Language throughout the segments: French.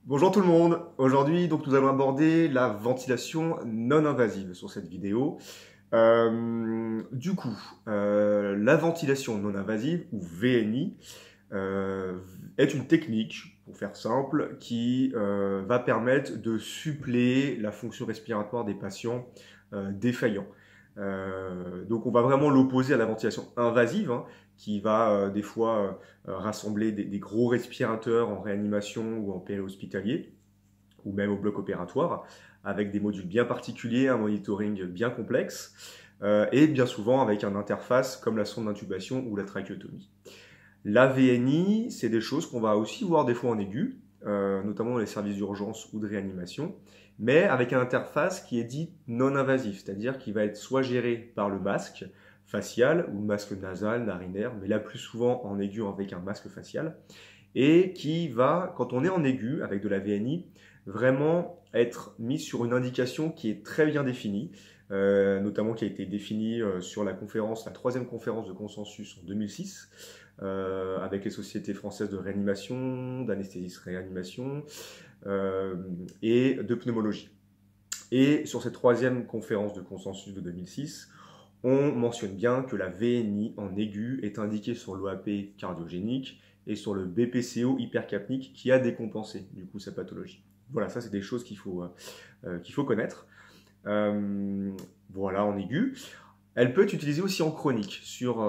Bonjour tout le monde. Aujourd'hui, donc nous allons aborder la ventilation non invasive sur cette vidéo. La ventilation non invasive ou VNI est une technique, pour faire simple, qui va permettre de suppléer la fonction respiratoire des patients défaillants. Donc on va vraiment l'opposer à la ventilation invasive, hein, qui va des fois rassembler des gros respirateurs en réanimation ou en périhospitalier, ou même au bloc opératoire, avec des modules bien particuliers, un monitoring bien complexe, et bien souvent avec une interface comme la sonde d'intubation ou la trachéotomie. La VNI, c'est des choses qu'on va aussi voir des fois en aigu, notamment dans les services d'urgence ou de réanimation, mais avec une interface qui est dite non invasive, c'est-à-dire qui va être soit gérée par le masque facial ou le masque nasal, narinaire, mais là plus souvent en aigu avec un masque facial, et qui va, quand on est en aigu avec de la VNI, vraiment être mis sur une indication qui est très bien définie, notamment qui a été définie sur la conférence, la troisième conférence de consensus en 2006, avec les sociétés françaises de réanimation, d'anesthésie-réanimation et de pneumologie. Et sur cette troisième conférence de consensus de 2006, on mentionne bien que la VNI en aigu est indiquée sur l'OAP cardiogénique et sur le BPCO hypercapnique qui a décompensé du coup sa pathologie. Voilà, ça c'est des choses qu'il faut connaître. Voilà, en aigu. Elle peut être utilisée aussi en chronique, sur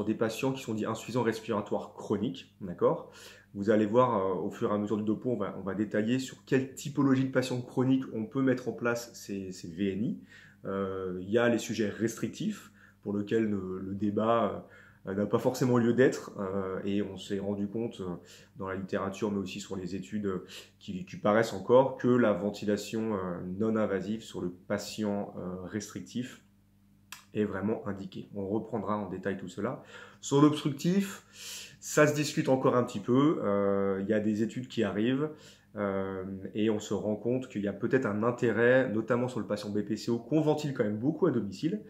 des patients qui sont dits insuffisants respiratoires chroniques, d'accord. Vous allez voir au fur et à mesure du topo, on va détailler sur quelle typologie de patients chroniques on peut mettre en place ces VNI. Il y a les sujets restrictifs, pour lesquels le débat n'a pas forcément lieu d'être, et on s'est rendu compte dans la littérature, mais aussi sur les études qui paraissent encore, que la ventilation non invasive sur le patient restrictif est vraiment indiqué. On reprendra en détail tout cela. Sur l'obstructif, ça se discute encore un petit peu. Il y a des études qui arrivent et on se rend compte qu'il y a peut-être un intérêt, notamment sur le patient BPCO, qu'on ventile quand même beaucoup à domicile,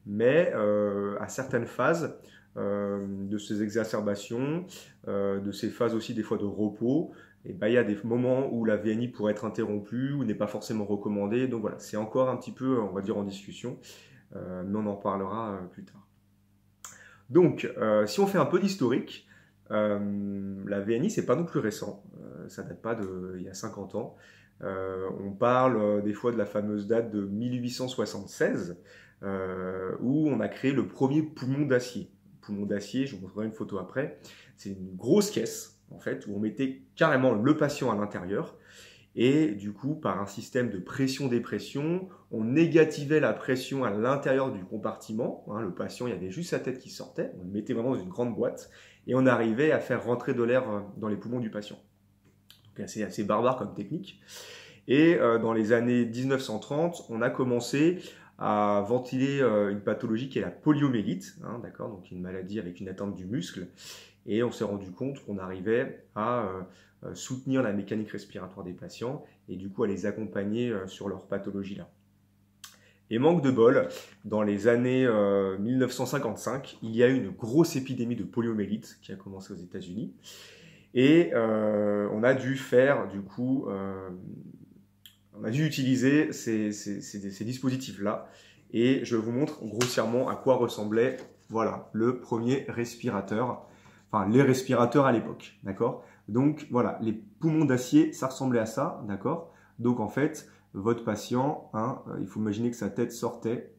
mais à certaines phases de ces exacerbations, de ces phases aussi des fois de repos, et ben, il y a des moments où la VNI pourrait être interrompue ou n'est pas forcément recommandée. Donc voilà, c'est encore un petit peu, on va dire, en discussion. Mais on en parlera plus tard. Donc, si on fait un peu d'historique, la VNI, c'est pas non plus récent. Ça date pas d'il y a 50 ans. On parle des fois de la fameuse date de 1876, où on a créé le premier poumon d'acier. Poumon d'acier, je vous montrerai une photo après. C'est une grosse caisse, en fait, où on mettait carrément le patient à l'intérieur. Et du coup, par un système de pression-dépression, on négativait la pression à l'intérieur du compartiment. Hein, le patient, il y avait juste sa tête qui sortait. On le mettait vraiment dans une grande boîte. Et on arrivait à faire rentrer de l'air dans les poumons du patient. Donc assez barbare comme technique. Et dans les années 1930, on a commencé à ventiler une pathologie qui est la poliomyélite, hein, d'accord, donc une maladie avec une atteinte du muscle. Et on s'est rendu compte qu'on arrivait à soutenir la mécanique respiratoire des patients et du coup à les accompagner sur leur pathologie là. Et manque de bol, dans les années 1955, il y a eu une grosse épidémie de poliomyélite qui a commencé aux États-Unis. Et on a dû faire, du coup, on a dû utiliser ces dispositifs-là. Et je vous montre grossièrement à quoi ressemblait, voilà, le premier respirateur, enfin les respirateurs à l'époque, d'accord. Donc voilà, les poumons d'acier, ça ressemblait à ça, d'accord. Donc en fait, votre patient, hein, il faut imaginer que sa tête sortait.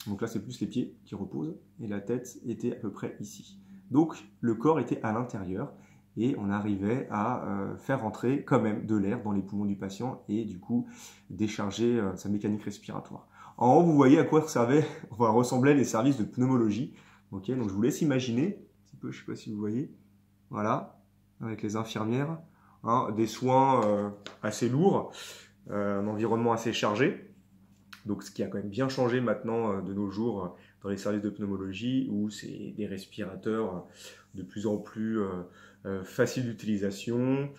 Donc là, c'est plus les pieds qui reposent et la tête était à peu près ici. Donc le corps était à l'intérieur et on arrivait à faire rentrer quand même de l'air dans les poumons du patient et du coup décharger sa mécanique respiratoire. En haut, vous voyez à quoi ressemblaient les services de pneumologie. Okay, donc je vous laisse imaginer un petit peu, je ne sais pas si vous voyez, voilà, avec les infirmières, hein, des soins assez lourds, un environnement assez chargé. Donc ce qui a quand même bien changé maintenant de nos jours dans les services de pneumologie, où c'est des respirateurs de plus en plus faciles d'utilisation,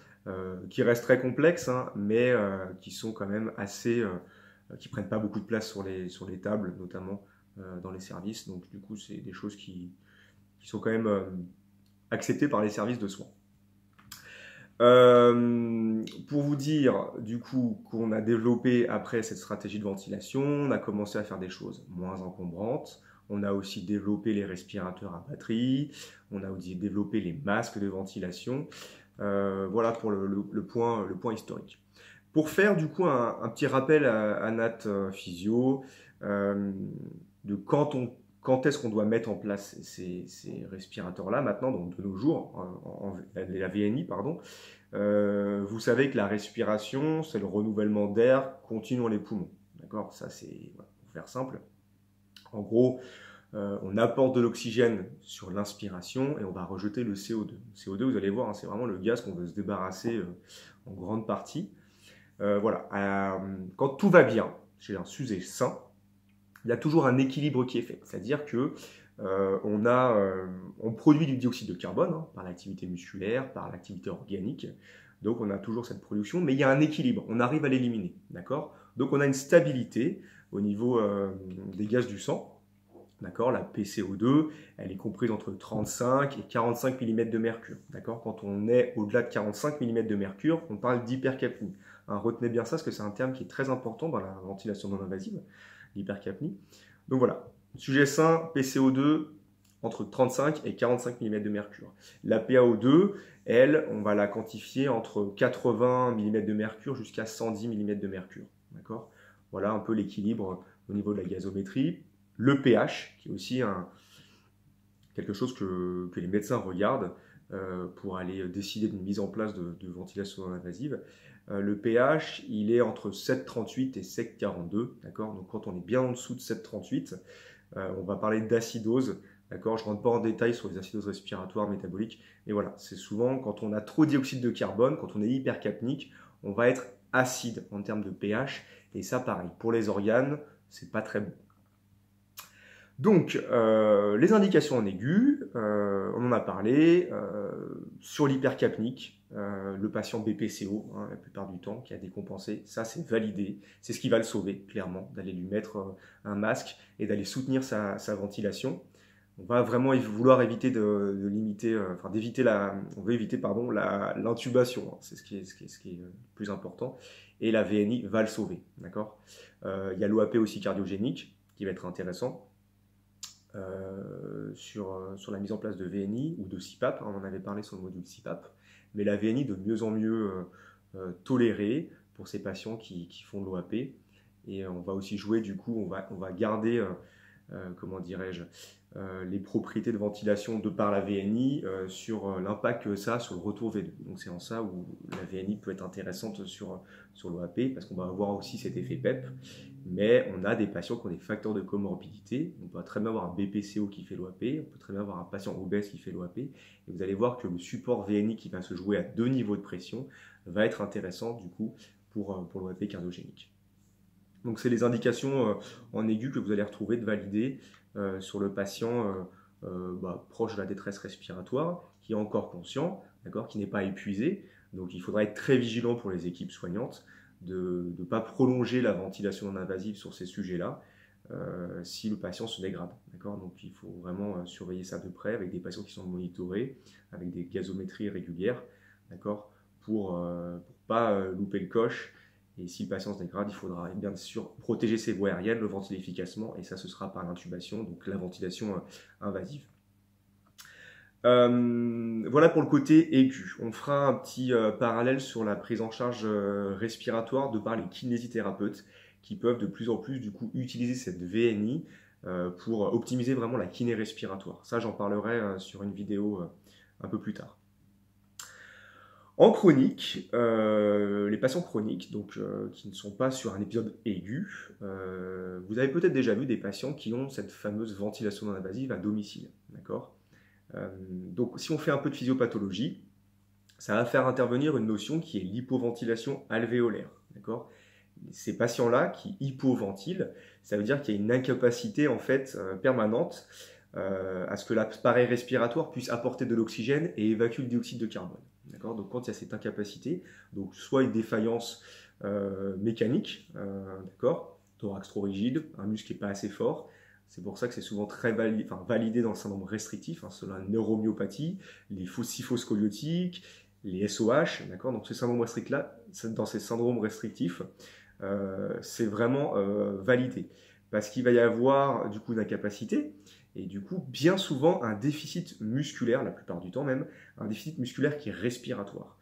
qui restent très complexes, hein, mais qui sont quand même assez, qui prennent pas beaucoup de place sur les tables, notamment dans les services. Donc du coup, c'est des choses qui sont quand même acceptées par les services de soins. pour vous dire du coup qu'on a développé après cette stratégie de ventilation, on a commencé à faire des choses moins encombrantes. On a aussi développé les respirateurs à batterie, on a aussi développé les masques de ventilation. Voilà pour le point historique. Pour faire du coup un petit rappel à Nat Physio de quand est-ce qu'on doit mettre en place ces respirateurs-là maintenant, donc de nos jours, la VNI, pardon. Vous savez que la respiration, c'est le renouvellement d'air continu dans les poumons. D'accord? Ça, c'est pour faire simple. En gros, on apporte de l'oxygène sur l'inspiration et on va rejeter le CO2. Le CO2, vous allez voir, hein, c'est vraiment le gaz qu'on veut se débarrasser en grande partie. Voilà. Quand tout va bien, chez un sujet sain, il y a toujours un équilibre qui est fait. C'est-à-dire que on produit du dioxyde de carbone hein, par l'activité musculaire, par l'activité organique. Donc on a toujours cette production, mais il y a un équilibre. On arrive à l'éliminer, d'accord? Donc on a une stabilité au niveau des gaz du sang. D'accord, la PCO2, elle est comprise entre 35 et 45 mm de mercure. D'accord, quand on est au-delà de 45 mm de mercure, on parle d'hypercapnie. Hein, retenez bien ça, parce que c'est un terme qui est très important dans la ventilation non invasive, l'hypercapnie. Donc voilà, sujet sain, PCO2 entre 35 et 45 mm de mercure. La PaO2, elle, on va la quantifier entre 80 mm de mercure jusqu'à 110 mm de mercure. D'accord, voilà un peu l'équilibre au niveau de la gazométrie. Le pH, qui est aussi quelque chose que les médecins regardent pour aller décider d'une mise en place de ventilation non invasive. Le pH, il est entre 7,38 et 7,42. D'accord, donc quand on est bien en dessous de 7,38, on va parler d'acidose. D'accord, je ne rentre pas en détail sur les acidoses respiratoires, métaboliques. Mais voilà, c'est souvent quand on a trop de dioxyde de carbone, quand on est hypercapnique, on va être acide en termes de pH. Et ça, pareil, pour les organes, c'est pas très bon. Donc, les indications en aigu, on en a parlé, sur l'hypercapnique, le patient BPCO, hein, la plupart du temps, qui a décompensé, ça c'est validé, c'est ce qui va le sauver, clairement, d'aller lui mettre un masque et d'aller soutenir sa ventilation. On va vraiment vouloir éviter d'éviter l'intubation, hein, c'est ce qui est le plus important, et la VNI va le sauver, d'accord. Il y a l'OAP aussi cardiogénique, qui va être intéressant. Sur la mise en place de VNI ou de CPAP, on en avait parlé sur le module CPAP, mais la VNI de mieux en mieux tolérée pour ces patients qui font de l'OAP. Et on va aussi jouer, du coup, on va garder, comment dirais-je, les propriétés de ventilation de par la VNI sur l'impact que ça a sur le retour V2. Donc c'est en ça où la VNI peut être intéressante sur l'OAP, parce qu'on va avoir aussi cet effet PEP. Mais on a des patients qui ont des facteurs de comorbidité. On peut très bien avoir un BPCO qui fait l'OAP, on peut très bien avoir un patient obèse qui fait l'OAP. Et vous allez voir que le support VNI qui va se jouer à 2 niveaux de pression va être intéressant du coup pour l'OAP cardiogénique. Donc c'est les indications en aigu que vous allez retrouver de valider sur le patient proche de la détresse respiratoire, qui est encore conscient, qui n'est pas épuisé. Donc il faudra être très vigilant pour les équipes soignantes de ne pas prolonger la ventilation non invasive sur ces sujets-là si le patient se dégrade. Donc il faut vraiment surveiller ça de près avec des patients qui sont monitorés, avec des gazométries régulières, pour ne pas louper le coche. Et si le patient se dégrade, il faudra bien sûr protéger ses voies aériennes, le ventiler efficacement, et ça ce sera par l'intubation, donc la ventilation invasive. Voilà pour le côté aigu. On fera un petit parallèle sur la prise en charge respiratoire de par les kinésithérapeutes qui peuvent de plus en plus du coup utiliser cette VNI pour optimiser vraiment la kiné respiratoire. Ça j'en parlerai sur une vidéo un peu plus tard. En chronique, les patients chroniques, donc qui ne sont pas sur un épisode aigu, vous avez peut-être déjà vu des patients qui ont cette fameuse ventilation non invasive à domicile, d'accord ? Donc, si on fait un peu de physiopathologie, ça va faire intervenir une notion qui est l'hypoventilation alvéolaire. D'accord ? Ces patients-là qui hypoventilent, ça veut dire qu'il y a une incapacité en fait permanente à ce que l'appareil respiratoire puisse apporter de l'oxygène et évacuer le dioxyde de carbone. D'accord ? Donc, quand il y a cette incapacité, donc soit une défaillance mécanique, d'accord, thorax trop rigide, un muscle qui n'est pas assez fort. C'est pour ça que c'est souvent très validé dans le syndrome restrictif, selon la neuromyopathie, les kyphoscoliotiques les SOH, d'accord? Donc dans ces syndromes restrictifs, c'est vraiment validé. Parce qu'il va y avoir du coup une incapacité et du coup bien souvent un déficit musculaire, la plupart du temps même, un déficit musculaire qui est respiratoire.